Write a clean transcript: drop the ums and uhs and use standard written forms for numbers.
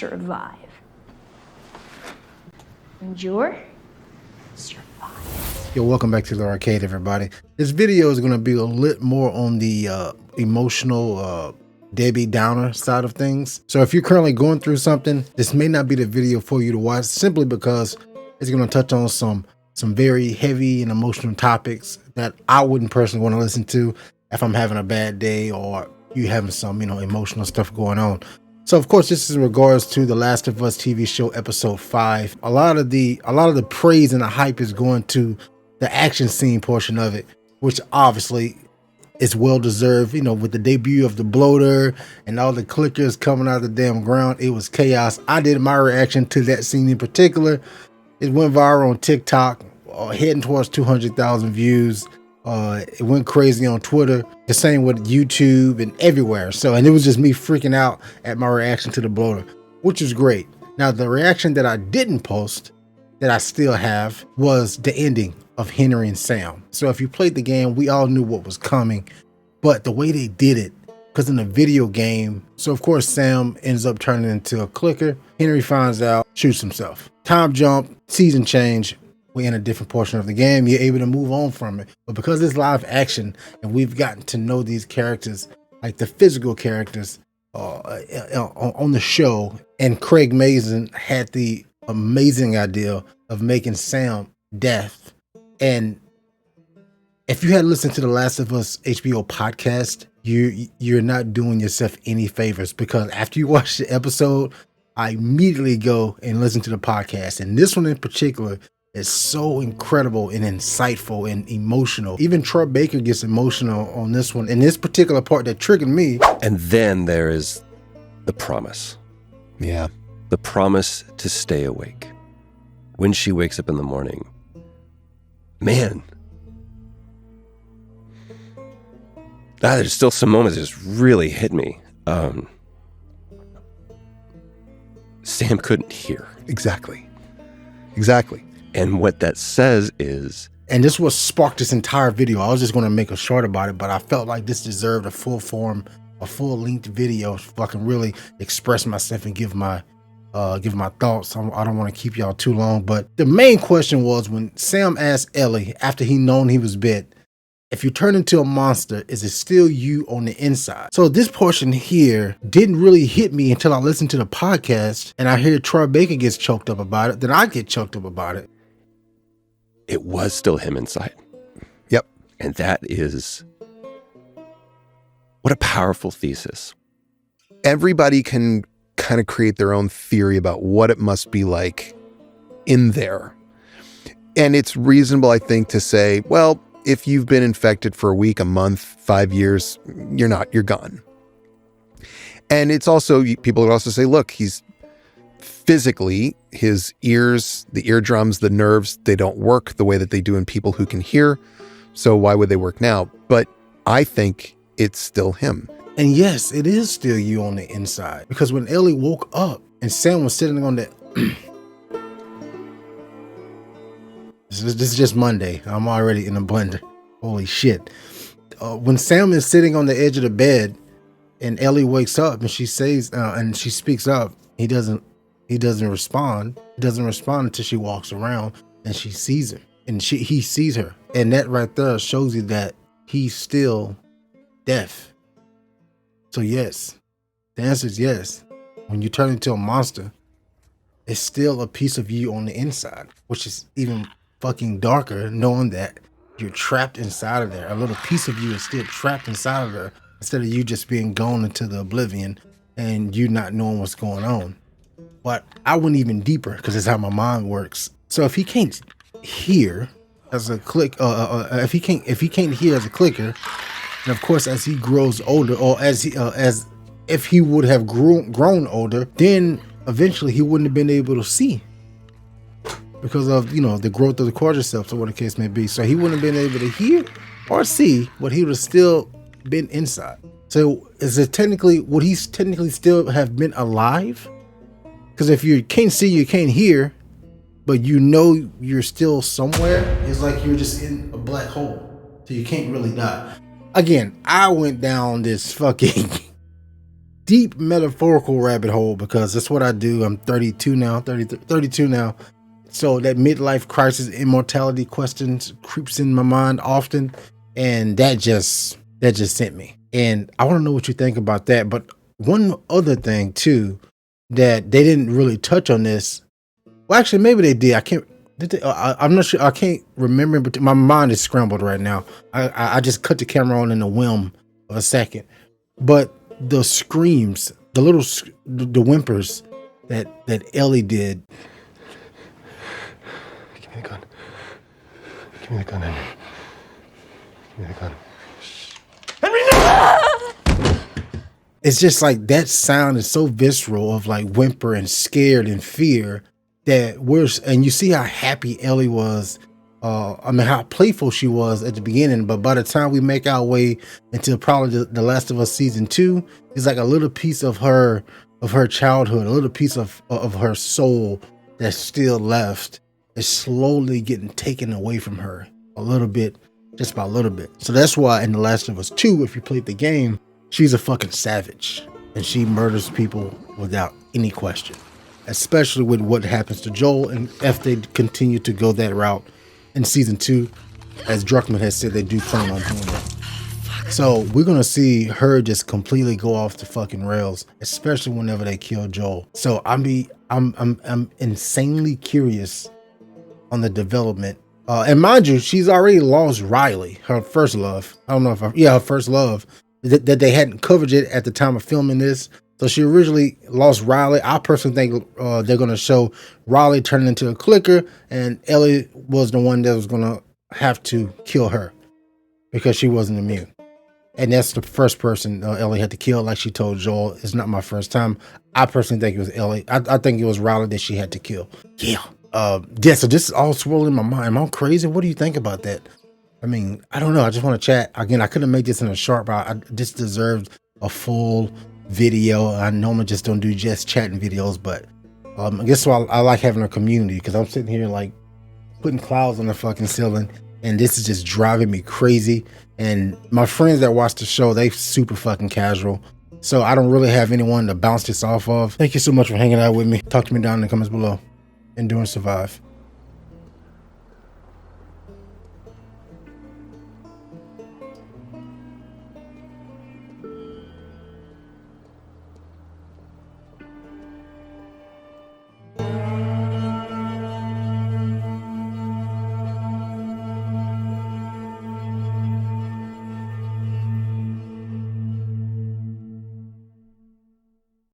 survive. Endure, survive. Yo, welcome back to the arcade, everybody. This video is going to be a little more on the emotional Debbie Downer side of things. So if you're currently going through something, this may not be the video for you to watch, simply because it's going to touch on some very heavy and emotional topics that I wouldn't personally want to listen to if I'm having a bad day or you having some, emotional stuff going on. So of course, this is in regards to The Last of Us TV show episode 5. A lot of the praise and the hype is going to the action scene portion of it, which obviously is well deserved. With the debut of the bloater and all the clickers coming out of the damn ground, it was chaos. I did my reaction to that scene in particular. It went viral on TikTok, heading towards 200,000 views. It went crazy on Twitter, the same with YouTube and everywhere. And it was just me freaking out at my reaction to the bloater, which is great. Now, the reaction that I didn't post, that I still have, was the ending of Henry and Sam. So if you played the game, we all knew what was coming, but the way they did it, because in the video game, so of course Sam ends up turning into a clicker. Henry finds out, shoots himself. Time jump, season change. We're in a different portion of the game. You're able to move on from it. But because it's live action and we've gotten to know these characters, like the physical characters on the show, and Craig Mazin had the amazing idea of making Sam deaf. And if you had listened to the Last of Us HBO podcast, you're not doing yourself any favors, because after you watch the episode, I immediately go and listen to the podcast. And this one in particular is so incredible and insightful and emotional. Even Troy Baker gets emotional on this one, in this particular part that triggered me. And then there is the promise. Yeah. The promise to stay awake. When she wakes up in the morning, man, there's still some moments that just really hit me. Sam couldn't hear. Exactly. And what that says is... And this was sparked this entire video. I was just going to make a short about it, but I felt like this deserved a full-length video so I can really express myself and give my thoughts. I don't want to keep y'all too long, but the main question was when Sam asked Ellie, after he known he was bit, if you turn into a monster, is it still you on the inside? So this portion here didn't really hit me until I listened to the podcast and I hear Troy Baker gets choked up about it. Then I get choked up about it. It was still him inside. Yep. And that is... what a powerful thesis. Everybody can kind of create their own theory about what it must be like in there. And it's reasonable, I think, to say, well, if you've been infected for a week, a month, 5 years, you're gone. And it's also, people would also say, look, he's physically, his ears, the eardrums, the nerves, they don't work the way that they do in people who can hear. So why would they work now? But I think it's still him. And yes, it is still you on the inside, because when Ellie woke up and Sam was sitting on that, this is just Monday. I'm already in a blender. Holy shit. When Sam is sitting on the edge of the bed and Ellie wakes up and she says, and she speaks up, he doesn't respond. He doesn't respond until she walks around and she sees him and he sees her. And that right there shows you that he's still deaf. So yes, the answer is yes. When you turn into a monster, it's still a piece of you on the inside, which is even fucking darker, knowing that you're trapped inside of there. A little piece of you is still trapped inside of there, instead of you just being gone into the oblivion and you not knowing what's going on. But I went even deeper, because it's how my mind works. So if he can't hear as a click, if he can't hear as a clicker, and of course as he grows older, or as if he would have grown older, then eventually he wouldn't have been able to see, because of, the growth of the quadriceps or what the case may be. So he wouldn't have been able to hear or see, but he would have still been inside. So would he technically still have been alive? Because if you can't see, you can't hear, but you're still somewhere, it's like you're just in a black hole. So you can't really die. Again, I went down this fucking deep metaphorical rabbit hole because that's what I do. I'm 32 now, 32 now. So that midlife crisis immortality questions creeps in my mind often. And that just sent me. And I want to know what you think about that. But one other thing too, that they didn't really touch on this. Well, actually, maybe they did. I can't. I'm not sure. I can't remember. But my mind is scrambled right now. I just cut the camera on in a whim of a second. But the screams, the whimpers that Ellie did. Give me the gun. Give me the gun, Henry. Give me the gun. It's just like that sound is so visceral of like whimper and scared and fear that and you see how happy Ellie was. I mean, how playful she was at the beginning, but by the time we make our way into probably the Last of Us season 2, it's like a little piece of her childhood, a little piece of her soul that's still left is slowly getting taken away from her a little bit, just by a little bit. So that's why in The Last of Us 2, if you played the game, she's a fucking savage and she murders people without any question, especially with what happens to Joel. And if they continue to go that route in season 2, as Druckmann has said, they do plan on doing it. So we're going to see her just completely go off the fucking rails, especially whenever they kill Joel. So I'm insanely curious on the development. And mind you, she's already lost Riley, her first love. I don't know if her first love. That they hadn't covered it at the time of filming this. So she originally lost Riley. I personally think they're going to show Riley turning into a clicker, and Ellie was the one that was going to have to kill her because she wasn't immune. And that's the first person Ellie had to kill. Like she told Joel, it's not my first time. I personally think it was Ellie. I think it was Riley that she had to kill. Yeah. So this is all swirling in my mind. Am I crazy? What do you think about that? I mean, I don't know. I just want to chat. Again, I couldn't make this in a short, but I just deserved a full video. I normally just don't do just chatting videos, but I guess so I like having a community because I'm sitting here like putting clouds on the fucking ceiling, and this is just driving me crazy. And my friends that watch the show, they super fucking casual. So I don't really have anyone to bounce this off of. Thank you so much for hanging out with me. Talk to me down in the comments below. Endure and survive.